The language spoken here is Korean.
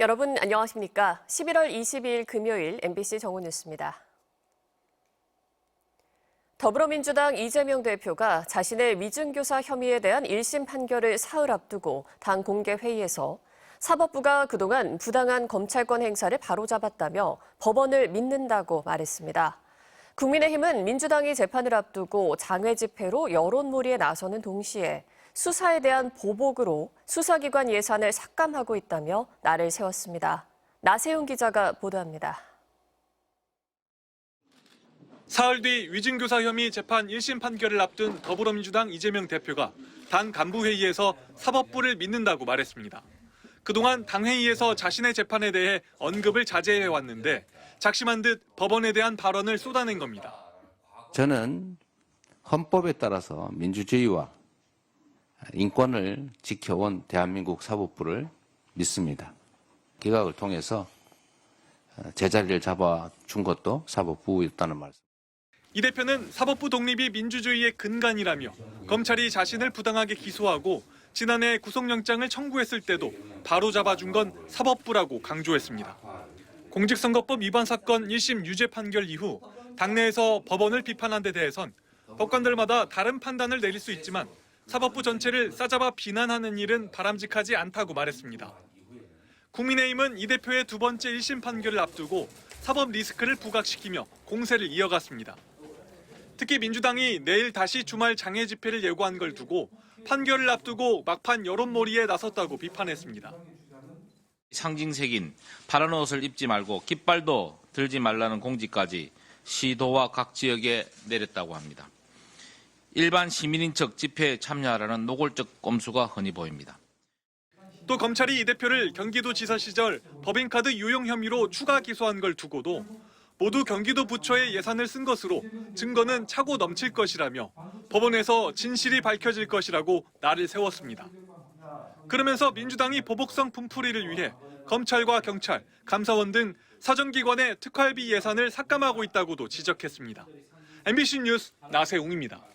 여러분 안녕하십니까? 11월 22일 금요일 MBC 정오뉴스입니다. 더불어민주당 이재명 대표가 자신의 위증교사 혐의에 대한 1심 판결을 사흘 앞두고 당 공개회의에서 사법부가 그동안 부당한 검찰권 행사를 바로잡았다며 법원을 믿는다고 말했습니다. 국민의힘은 민주당이 재판을 앞두고 장외 집회로 여론몰이에 나서는 동시에 수사에 대한 보복으로 수사기관 예산을 삭감하고 있다며 날을 세웠습니다. 나세훈 기자가 보도합니다. 사흘 뒤 위증교사 혐의 재판 1심 판결을 앞둔 더불어민주당 이재명 대표가 당 간부회의에서 사법부를 믿는다고 말했습니다. 그동안 당회의에서 자신의 재판에 대해 언급을 자제해왔는데 작심한 듯 법원에 대한 발언을 쏟아낸 겁니다. 저는 헌법에 따라서 민주주의와 인권을 지켜온 대한민국 사법부를 믿습니다. 기각을 통해서 제자리를 잡아준 것도 사법부였다는 말씀. 이 대표는 사법부 독립이 민주주의의 근간이라며 검찰이 자신을 부당하게 기소하고 지난해 구속영장을 청구했을 때도 바로 잡아준 건 사법부라고 강조했습니다. 공직선거법 위반 사건 1심 유죄 판결 이후 당내에서 법원을 비판한 데 대해선 법관들마다 다른 판단을 내릴 수 있지만 사법부 전체를 싸잡아 비난하는 일은 바람직하지 않다고 말했습니다. 국민의힘은 이 대표의 두 번째 1심 판결을 앞두고 사법 리스크를 부각시키며 공세를 이어갔습니다. 특히 민주당이 내일 다시 주말 장애 집회를 예고한 걸 두고 판결을 앞두고 막판 여론몰이에 나섰다고 비판했습니다. 상징색인 파란 옷을 입지 말고 깃발도 들지 말라는 공지까지 시도와 각 지역에 내렸다고 합니다. 일반 시민인 척 집회에 참여하라는 노골적 꼼수가 흔히 보입니다. 또 검찰이 이 대표를 경기도지사 시절 법인카드 유용 혐의로 추가 기소한 걸 두고도 모두 경기도 부처의 예산을 쓴 것으로 증거는 차고 넘칠 것이라며 법원에서 진실이 밝혀질 것이라고 날을 세웠습니다. 그러면서 민주당이 보복성 분풀이를 위해 검찰과 경찰, 감사원 등 사정기관의 특활비 예산을 삭감하고 있다고도 지적했습니다. MBC 뉴스 나세웅입니다.